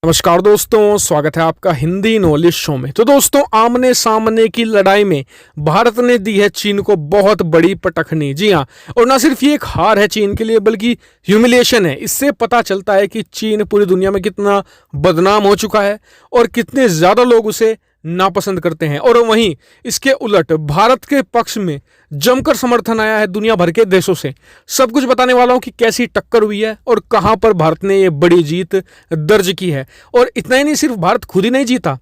नमस्कार दोस्तों, स्वागत है आपका हिंदी नॉलेज शो में। तो दोस्तों, आमने सामने की लड़ाई में भारत ने दी है चीन को बहुत बड़ी पटखनी। जी हाँ, और ना सिर्फ ये एक हार है चीन के लिए बल्कि ह्यूमिलिएशन है। इससे पता चलता है कि चीन पूरी दुनिया में कितना बदनाम हो चुका है और कितने ज़्यादा लोग उसे नापसंद करते हैं। और वहीं इसके उलट भारत के पक्ष में जमकर समर्थन आया है दुनिया भर के देशों से। सब कुछ बताने वाला हूं कि कैसी टक्कर हुई है और कहां पर भारत ने ये बड़ी जीत दर्ज की है। और इतना ही नहीं, सिर्फ भारत खुद ही नहीं जीता,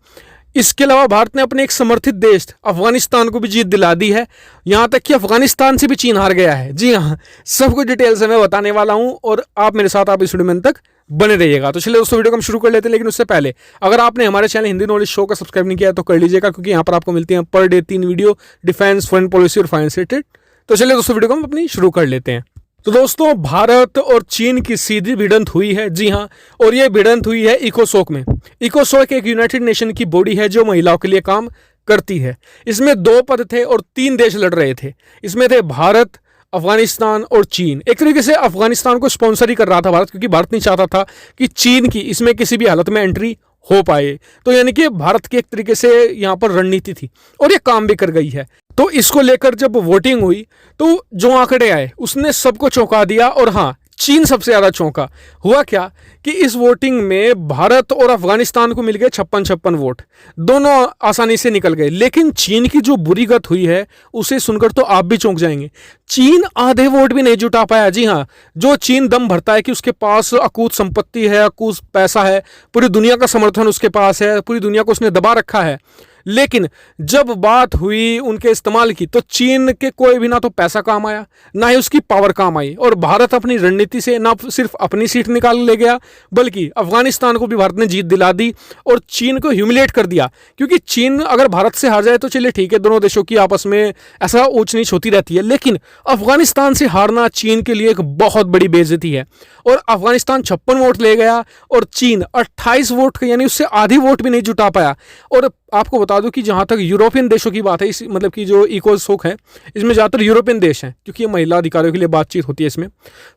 इसके अलावा भारत ने अपने एक समर्थित देश अफगानिस्तान को भी जीत दिला दी है। यहां तक कि अफगानिस्तान से भी चीन हार गया है। जी हाँ, सब कुछ डिटेल से मैं बताने वाला हूं और आप मेरे साथ इस वीडियो में तक बने रहिएगा। तो चलिए दोस्तों, वीडियो को हम शुरू कर लेते हैं। लेकिन उससे पहले अगर आपने हमारे चैनल हिंदी नॉलेज शो का सब्सक्राइब नहीं किया तो कर लीजिएगा, क्योंकि यहाँ पर आपको मिलती हैं per day 3 video defence, foreign policy और फाइनेंस रिलेटेड। तो चलिए दोस्तों, वीडियो को हम अपनी शुरू कर लेते हैं। तो दोस्तों, भारत और चीन की सीधी भिड़ंत हुई है। जी हाँ, और ये भिड़ंत हुई है इकोसोक में। इकोसोक एक यूनाइटेड नेशन की बॉडी है जो महिलाओं के लिए काम करती है। इसमें 2 पद थे और 3 देश लड़ रहे थे। इसमें थे भारत, अफगानिस्तान और चीन। एक तरीके से अफगानिस्तान को स्पॉन्सर ही कर रहा था भारत, क्योंकि भारत नहीं चाहता था कि चीन की इसमें किसी भी हालत में एंट्री हो पाए। तो यानी कि भारत की एक तरीके से यहाँ पर रणनीति थी और ये काम भी कर गई है। तो इसको लेकर जब वोटिंग हुई तो जो आंकड़े आए उसने सबको चौंका दिया। और हाँ, चीन सबसे ज्यादा चौंका। हुआ क्या कि इस वोटिंग में भारत और अफगानिस्तान को मिल गए 56 वोट, दोनों आसानी से निकल गए। लेकिन चीन की जो बुरी गत हुई है उसे सुनकर तो आप भी चौंक जाएंगे। चीन आधे वोट भी नहीं जुटा पाया। जी हाँ, जो चीन दम भरता है कि उसके पास अकूत संपत्ति है, अकूत पैसा है, पूरी दुनिया का समर्थन उसके पास है, पूरी दुनिया को उसने दबा रखा है, लेकिन जब बात हुई उनके इस्तेमाल की तो चीन के कोई भी ना तो पैसा काम आया, ना ही उसकी पावर काम आई। और भारत अपनी रणनीति से ना सिर्फ अपनी सीट निकाल ले गया बल्कि अफगानिस्तान को भी भारत ने जीत दिला दी और चीन को ह्यूमिलेट कर दिया। क्योंकि चीन अगर भारत से हार जाए तो चलिए ठीक है, दोनों देशों की आपस में ऐसा ऊंच नीच होती रहती है, लेकिन अफगानिस्तान से हारना चीन के लिए एक बहुत बड़ी बेइज्जती है। और अफगानिस्तान 56 वोट ले गया और चीन 28 वोट, यानी उससे आधी वोट भी नहीं जुटा पाया। और आपको बता दूं कि जहां तक यूरोपियन देशों की बात है, इस मतलब कि जो इकोसोक है इसमें ज़्यादातर यूरोपियन देश हैं, क्योंकि ये महिला अधिकारियों के लिए बातचीत होती है इसमें।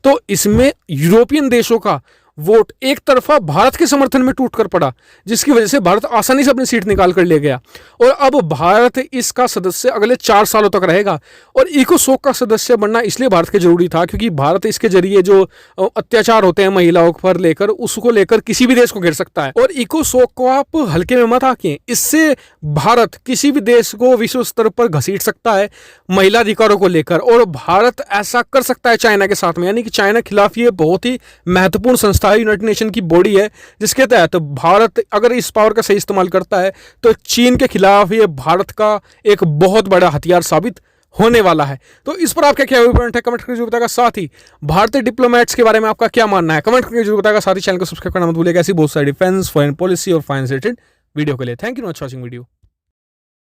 तो इसमें यूरोपियन देशों का वोट एक तरफा भारत के समर्थन में टूट कर पड़ा, जिसकी वजह से भारत आसानी से अपनी सीट निकाल कर ले गया। और अब भारत इसका सदस्य अगले 4 सालों तक रहेगा। और इकोसोक का सदस्य बनना इसलिए भारत के जरूरी था क्योंकि भारत इसके जरिए जो अत्याचार होते हैं महिलाओं पर लेकर, उसको लेकर किसी भी देश को घेर सकता है। और इकोसोक को आप हल्के में मत आके, इससे भारत किसी भी देश को विश्व स्तर पर घसीट सकता है महिला अधिकारों को लेकर। और भारत ऐसा कर सकता है चाइना के साथ में, यानी कि चाइना के खिलाफ ये बहुत ही महत्वपूर्ण संस्था यूनाइटेड नेशन की बॉडी है, जिसके तहत भारत अगर इस पावर का सही इस्तेमाल करता है तो चीन के खिलाफ ये भारत का एक बहुत बड़ा हथियार साबित होने वाला है। तो इस पर आपका क्या पॉइंट है, कमेंट करके जरूर बताएगा। साथ ही भारतीय डिप्लोमेट्स के बारे में आपका क्या मानना है, कमेंट करके जरूर बताएगा। साथ ही चैनल को सब्सक्राइब करना मत भूलिएगा ऐसी बहुत सारी डिफेंस, फॉरेन पॉलिसी और फाइनेंस रिलेटेड वीडियो के लिए। Thank you for watching video.